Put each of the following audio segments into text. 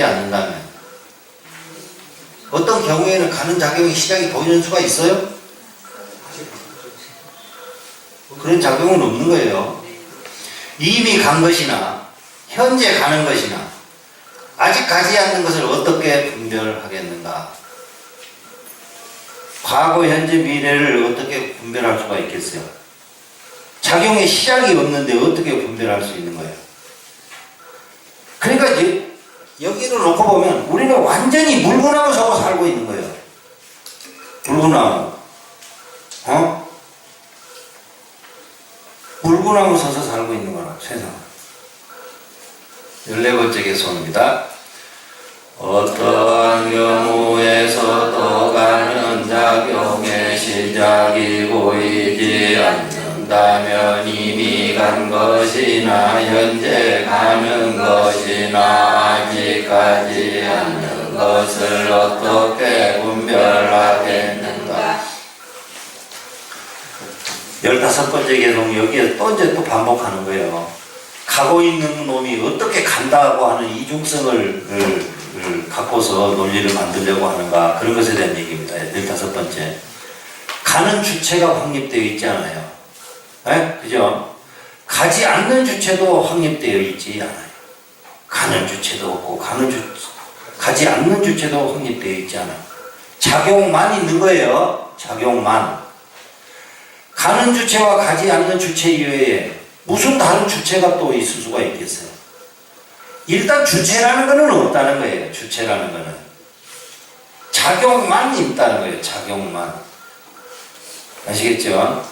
있지 않는다면, 어떤 경우에는 가는 작용이 시작이 보이는 수가 있어요? 그런 작용은 없는 거예요. 이미 간 것이나 현재 가는 것이나 아직 가지 않는 것을 어떻게 분별하겠는가? 과거, 현재, 미래를 어떻게 분별할 수가 있겠어요? 작용의 시작이 없는데 어떻게 분별할 수 있는 거예요? 그러니까 여기를 놓고 보면 우리는 완전히 물구나무 서고 살고 있는 거예요. 물구나무. 물구나무 서서 살고 있는 거라, 세상. 14번째 개소입니다. 어떠한 경우에서도 가는 작용의 시작이 보이지 않는다면 이미 간 것이나 현재 가는 것이나 아직 가지 않는 것을 어떻게 분별하겠는가? 15번째 개송, 여기에 또 이제 또 반복하는 거예요. 가고 있는 놈이 어떻게 간다고 하는 이중성을 갖고서 논리를 만들려고 하는가, 그런 것에 대한 얘기입니다. 15번째. 가는 주체가 확립되어 있지 않아요. 네? 그죠? 가지 않는 주체도 확립되어 있지 않아요. 가는 주체도 없고, 가지 않는 주체도 확립되어 있지 않아요. 작용만 있는 거예요. 작용만. 가는 주체와 가지 않는 주체 이외에 무슨 다른 주체가 또 있을 수가 있겠어요? 일단 주체라는 거는 없다는 거예요. 주체라는 거는. 작용만 있다는 거예요. 작용만. 아시겠죠?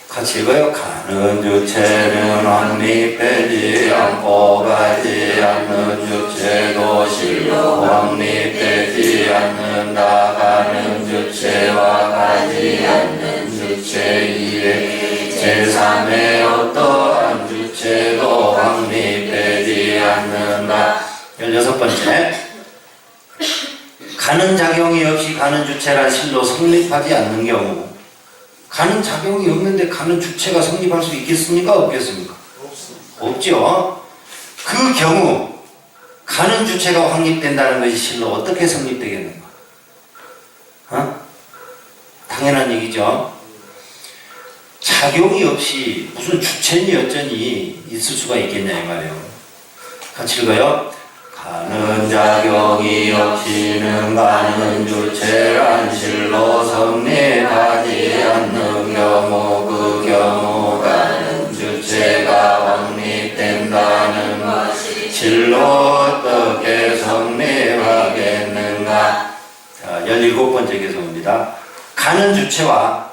같이 읽어요. 가는 주체는 확립되지 않고 가지 않는 주체도 실로 확립되지 않는다. 가는 주체와 가지 않는 주체 이외 제3의 어떠한 주체도 확립되지 않는다. 16번째. 가는 작용이 없이 가는 주체란 실로 성립하지 않는 경우, 가는 작용이 없는데 가는 주체가 성립할 수 있겠습니까? 없겠습니까? 없죠. 그 경우 가는 주체가 확립된다는 것이 실로 어떻게 성립되겠는가? 당연한 얘기죠. 작용이 없이 무슨 주체니 어쩌니 있을 수가 있겠냐 이 말이에요. 같이 읽어요. 가는 작용이 없이는 가는 주체란 실로 성립하지 않는 경우, 그 경우 가는 주체가 확립된다는 것이 실로 어떻게 성립하겠는가? 자, 17번째 개송입니다. 가는 주체와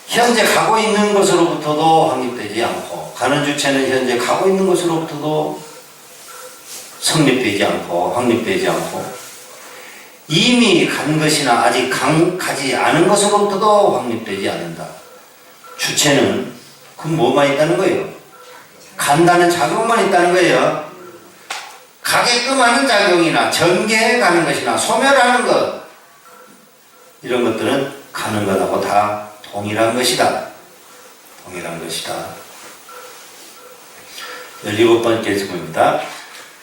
현재 가고 있는 것으로부터도 확립되지 않고, 가는 주체는 현재 가고 있는 것으로부터도 성립되지 않고, 확립되지 않고, 이미 간 것이나 아직 가지 않은 것으로부터도 확립되지 않는다. 주체는 그 뭐만 있다는 거예요? 간다는 작용만 있다는 거예요. 가게끔 하는 작용이나 전개해 가는 것이나 소멸하는 것, 이런 것들은 가는 것하고 다 동일한 것이다. 동일한 것이다. 17번째 질문입니다.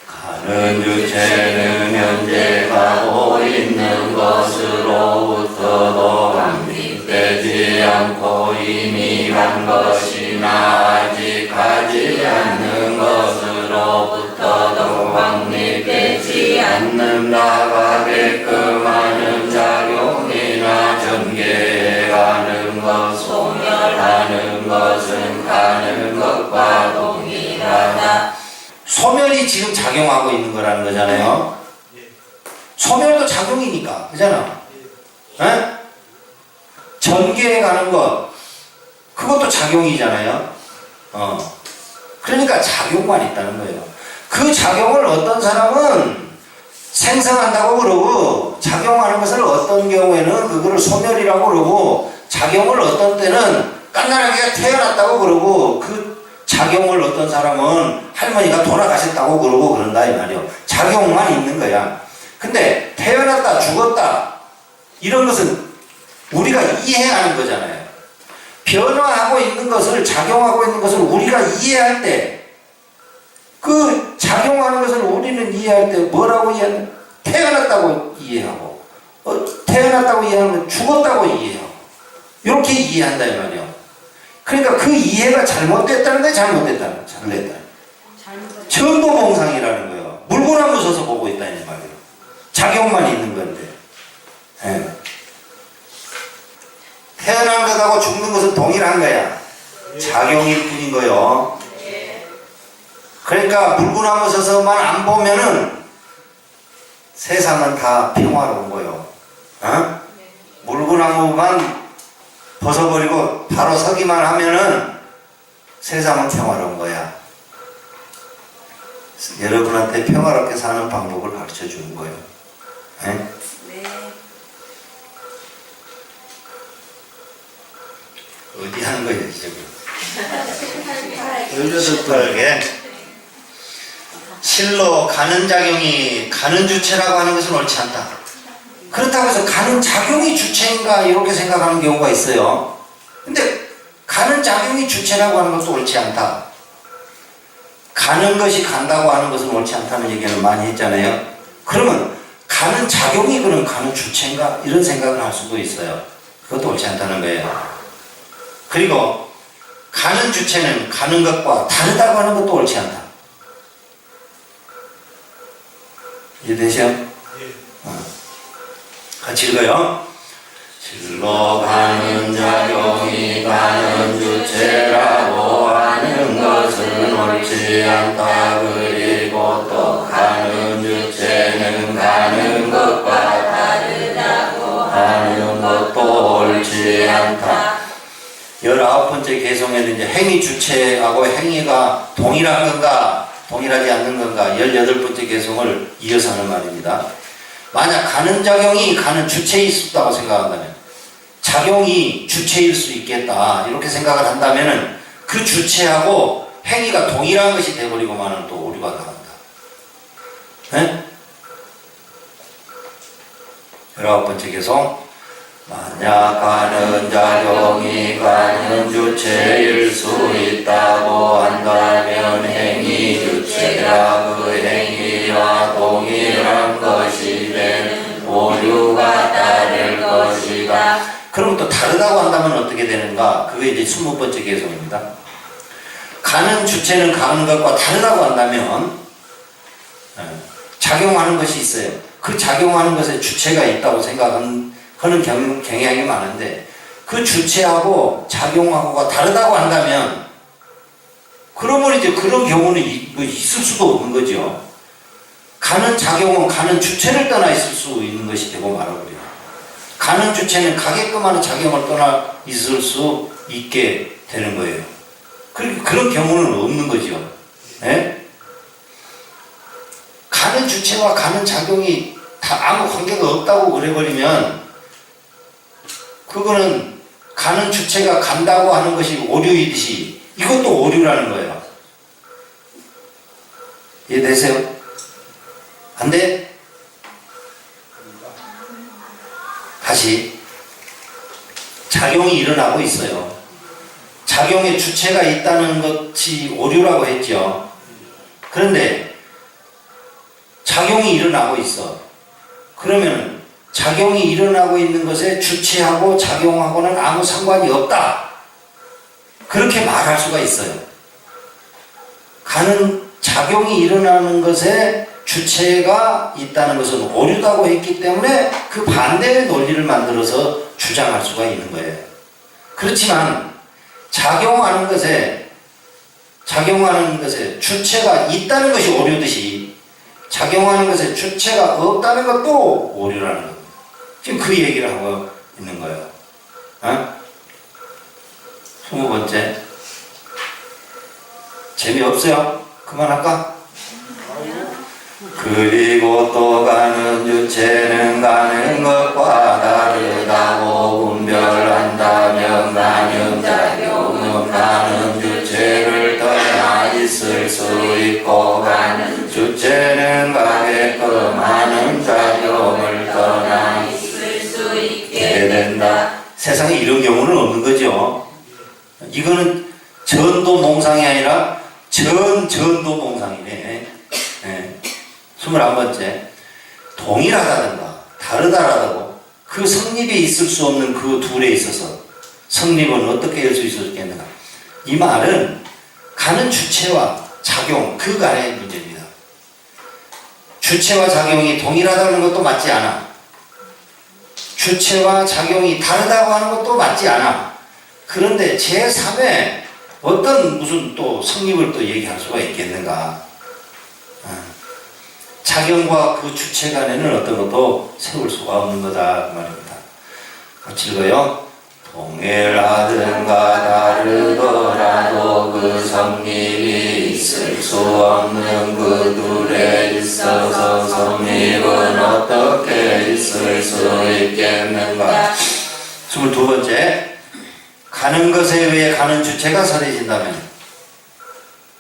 가는 주체는 현재 가고 있는 것으로부터도 확립되지 않고 이미 간 것이나 아직 가지 않는 것으로부터도 확립되지 않는다. 가게끔 하는 작용이나 전개해가는 것, 소멸하는 것은 가는 것과 동일하다. 소멸이 지금 작용하고 있는 거라는 거잖아요. 소멸도 작용이니까, 그잖아. 에? 전개해가는 것, 그것도 작용이잖아요. 그러니까 작용만 있다는 거예요. 그 작용을 어떤 사람은 생성한다고 그러고, 작용하는 것을 어떤 경우에는 그거를 소멸이라고 그러고, 작용을 어떤 때는 깐난하게 태어났다고 그러고, 그 작용을 어떤 사람은 할머니가 돌아가셨다고 그러고 그런다 이 말이요. 작용만 있는 거야. 근데 태어났다 죽었다 이런 것은 우리가 이해하는 거잖아요. 변화하고 있는 것을, 작용하고 있는 것을 우리가 이해할 때 그 작용하는 것을 우리는 이해할 때 뭐라고 이해하냐? 태어났다고 이해하고, 태어났다고 이해하면 죽었다고 이해하고, 이렇게 이해한다 이 말이야. 그러니까 그 이해가 잘못됐다는 거야, 잘못됐다는 거야? 전도몽상이라는 거예요. 물구나무 서서 보고 있다는 말이에요. 작용만 있는 건데. 예. 태어난 것하고 죽는 것은 동일한 거야. 작용일 뿐인 거요. 그러니까 물구나무 서서만 안 보면은 세상은 다 평화로운 거요. 어? 물구나무만 벗어버리고 바로 서기만 하면은 세상은 평화로운 거야. 여러분한테 평화롭게 사는 방법을 가르쳐 주는 거예요. 네? 네. 어디 하는 거예요, 지금? 18개. 실로 가는 작용이 가는 주체라고 하는 것은 옳지 않다. 그렇다고 해서 가는 작용이 주체인가 이렇게 생각하는 경우가 있어요. 근데 가는 작용이 주체라고 하는 것도 옳지 않다. 가는 것이 간다고 하는 것은 옳지 않다는 얘기를 많이 했잖아요. 그러면 가는 작용이 그럼 가는 주체인가 이런 생각을 할 수도 있어요. 그것도 옳지 않다는 거예요. 그리고 가는 주체는 가는 것과 다르다고 하는 것도 옳지 않다. 이해되세요? 같이 읽어요. 실로 가는 작용이 가는 주체라고 하는 것은 옳지 않다. 그리고 또 가는 주체는 가는 것과 다르다고 하는 것도 옳지 않다. 19번째 개송에는 이제 행위 주체하고 행위가 동일한 건가 동일하지 않는 건가 18번째 개송을 이어서 하는 말입니다. 만약 가는 작용이 가는 주체일 수 있다고 생각한다면 작용이 주체일 수 있겠다 이렇게 생각을 한다면 그 주체하고 행위가 동일한 것이 되어버리고만은 또 오류가 나옵니다. 네? 19번째 개송. 만약 가는 작용이 가는 주체일 수 있다고 한다면 행위 주체가 그 행위와 동일한 것이 된 오류가 따를 것이다. 그럼 또 다르다고 한다면 어떻게 되는가? 그게 이제 20번째 개송입니다. 가는 주체는 가는 것과 다르다고 한다면 작용하는 것이 있어요. 그 작용하는 것에 주체가 있다고 생각하는 경향이 많은데 그 주체하고 작용하고가 다르다고 한다면 그러면 이제 그런 경우는 있을 수도 없는 거죠. 가는 작용은 가는 주체를 떠나 있을 수 있는 것이 되고 말아버려요. 가는 주체는 가게끔 하는 작용을 떠나 있을 수 있게 되는 거예요. 그런 경우는 없는 거죠. 네? 가는 주체와 가는 작용이 다 아무 관계가 없다고 그래버리면 그거는 가는 주체가 간다고 하는 것이 오류이듯이 이것도 오류라는 거예요. 이해되세요? 안 돼? 다시 작용이 일어나고 있어요. 작용의 주체가 있다는 것이 오류라고 했죠. 그런데 작용이 일어나고 있어. 그러면 작용이 일어나고 있는 것에 주체하고 작용하고는 아무 상관이 없다. 그렇게 말할 수가 있어요. 가는 작용이 일어나는 것에 주체가 있다는 것은 오류다고 했기 때문에 그 반대의 논리를 만들어서 주장할 수가 있는 거예요. 그렇지만 작용하는 것에 주체가 있다는 것이 오류듯이 작용하는 것에 주체가 없다는 것도 오류라는 겁니다. 지금 그 얘기를 하고 있는 거예요. 20번째. 재미없어요? 그만할까? 그리고 또 가는 주체는 가는 것과 다르다고 분별한다면 가는 작용은 가는 주체를 떠나 있을 수 있고 가는 주체는 가게끔 하는 작용을 떠나 있을 수 있게 된다. 세상에 이런 경우는 없는 거죠. 이거는 전도몽상이 아니라 전도봉상이네. 예. 21번째. 동일하다든가 다르다라고 그 성립이 있을 수 없는 그 둘에 있어서 성립은 어떻게 할 수 있었겠는가? 이 말은 가는 주체와 작용 그 간의 문제입니다. 주체와 작용이 동일하다는 것도 맞지 않아. 주체와 작용이 다르다고 하는 것도 맞지 않아. 그런데 제3의 어떤 무슨 또 성립을 또 얘기할 수가 있겠는가? 작용과 그 주체 간에는 어떤 것도 세울 수가 없는 거다 말입니다. 같이 읽어요. 동일하든가 다르더라도 그 성립이 있을 수 없는 그 둘에 있어서 성립은 어떻게 있을 수 있겠는가? 22번째. 가는 것에 의해 가는 주체가 선해진다면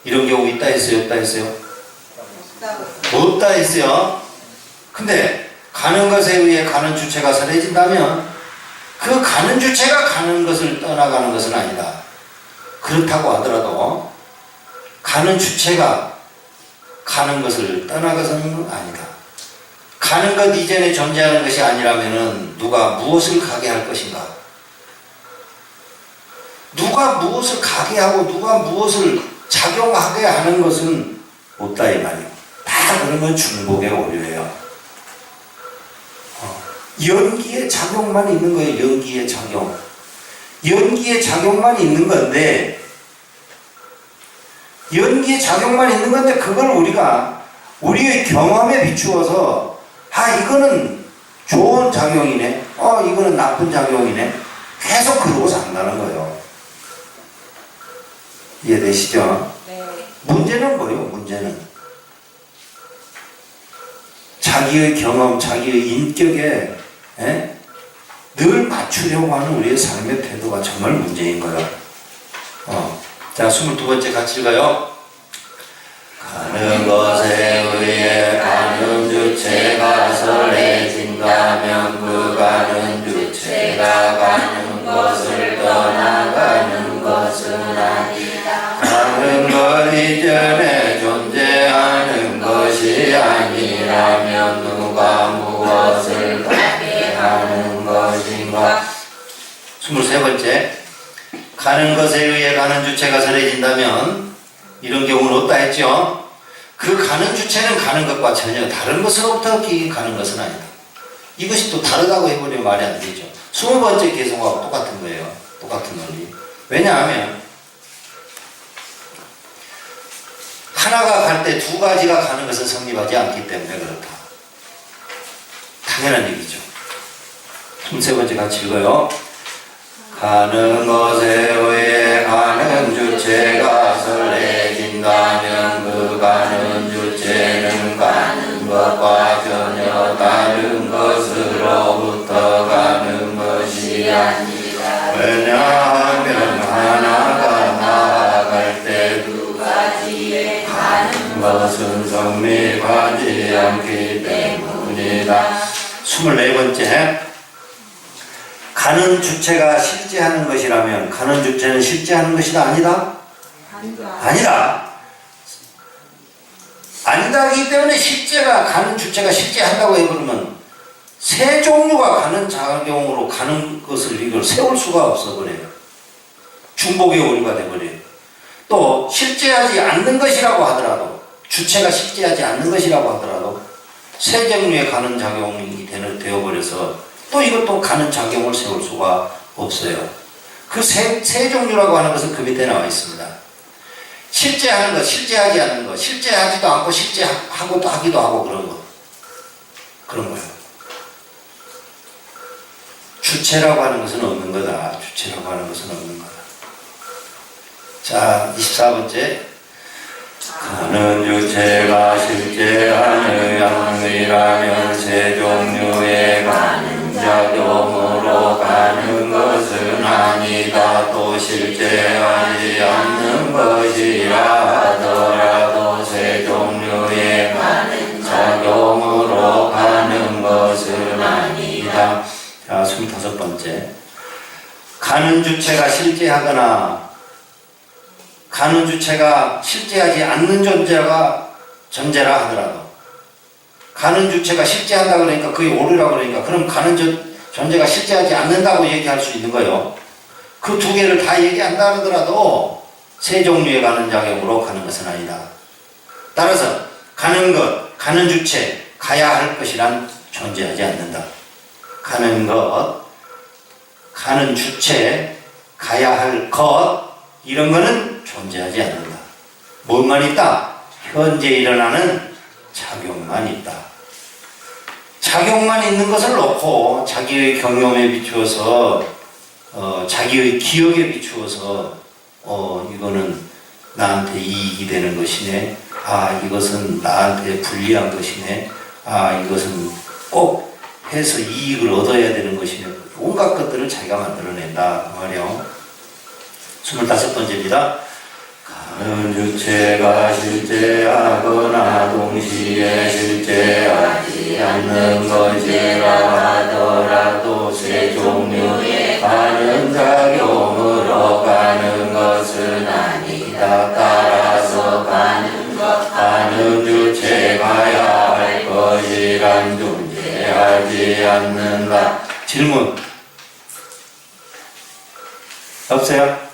이런 경우 있다 했어요? 없다 했어요? 없다 했어요. 근데 가는 것에 의해 가는 주체가 선해진다면 그 가는 주체가 가는 것을 떠나가는 것은 아니다. 그렇다고 하더라도 가는 주체가 가는 것을 떠나가서는 아니다. 가는 것 이전에 존재하는 것이 아니라면 누가 무엇을 가게 할 것인가? 누가 무엇을 가게 하고 누가 무엇을 작용하게 하는 것은 없다 이 말이에요. 다 그러면 중복의 오류예요. 연기의 작용만 있는 거예요. 연기의 작용. 연기의 작용만 있는 건데 그걸 우리가 우리의 경험에 비추어서 이거는 좋은 작용이네. 이거는 나쁜 작용이네. 계속 그러고 산다는 거예요. 이해되시죠? 네. 문제는 뭐예요? 문제는 자기의 경험, 자기의 인격에 늘 맞추려고 하는 우리의 삶의 태도가 정말 문제인 거예요. 자, 22번째 같이 읽어요. 가는 것에 의해 가는 주체가 설레진다면 그 가는 주체가 가는 것을 떠나가는 것은 아니다. 가는 것 이전에 존재하는 것이 아니라면 누가 무엇을 가게 하는 것인가? 23번째. 가는 것에 의해 가는 주체가 설레진다면 이런 경우는 없다 했죠. 그 가는 주체는 가는 것과 전혀 다른 것으로부터 가는 것은 아니다. 이것이 또 다르다고 해버리면 말이 안 되죠. 20번째 개성하고 똑같은 거예요. 똑같은 논리. 왜냐하면 하나가 갈 때 두 가지가 가는 것은 성립하지 않기 때문에 그렇다. 당연한 얘기죠. 23번째 같이 읽어요. 가는 것에 의해 가는 주체가 설레진다면 그 가는 주체는 가는 것과 전혀 다른 것으로부터 가는 것이 아니라. 왜냐하면 하나가 나아갈 때 두 가지에 가는 것은 성립하지 않기 때문이다. 24번째. 가는 주체가 실제하는 것이라면 가는 주체는 실제하는 것이다 아니다? 아니다. 아니다기 때문에 실제가 가는 주체가 실제한다고 해버리면 세 종류가 가는 작용으로 가는 것을 이걸 세울 수가 없어 버려요. 중복의 오류가 돼버려요. 또 실제하지 않는 것이라고 하더라도 주체가 실제하지 않는 것이라고 하더라도 세 종류의 가는 작용이 되어버려서 또 이것도 가는 작용을 세울 수가 없어요. 그 세 종류라고 하는 것은 그 밑에 나와 있습니다. 실제하는 것, 실제하지 않는 것, 실제하지도 않고 실제하고 또 하기도 하고 그런 것. 그런 거예요. 주체라고 하는 것은 없는 거다. 주체라고 하는 것은 없는 거다. 자, 24번째. 가는 주체가 실제하는 양이라면 세 종류의 가는 작용으로 가는 것은 아니다. 또 실제하지 않는 것이라 하더라도 세 종류의 가는 작용으로 가는 것은 아니다. 자, 25번째. 가는 주체가 실제하거나 가는 주체가 실제하지 않는 존재라 하더라도 가는 주체가 실제한다 그러니까 그게 옳으라 그러니까 그럼 가는 존재가 실제하지 않는다고 얘기할 수 있는 거예요. 그 두 개를 다 얘기한다 하더라도 세 종류의 가는 작용으로 가는 것은 아니다. 따라서 가는 것, 가는 주체, 가야 할 것이란 존재하지 않는다. 가는 것, 가는 주체, 가야 할 것, 이런 거는 존재하지 않는다. 뭐만 있다? 현재 일어나는 작용만 있다. 작용만 있는 것을 놓고 자기의 경험에 비추어서 자기의 기억에 비추어서 이거는 나한테 이익이 되는 것이네. 아, 이것은 나한테 불리한 것이네. 아, 이것은 꼭 해서 이익을 얻어야 되는 것이네. 온갖 것들을 자기가 만들어낸다. 그 말이요. 25번째입니다. 가는 주체가 실제하거나 동시에 실제하지 않는 것이라 하더라도 세 종류의 가는 작용으로 가는 것은 아니다. 따라서 가는 주체 가야 할 것이란 존재하지 않는다. 질문 없어요?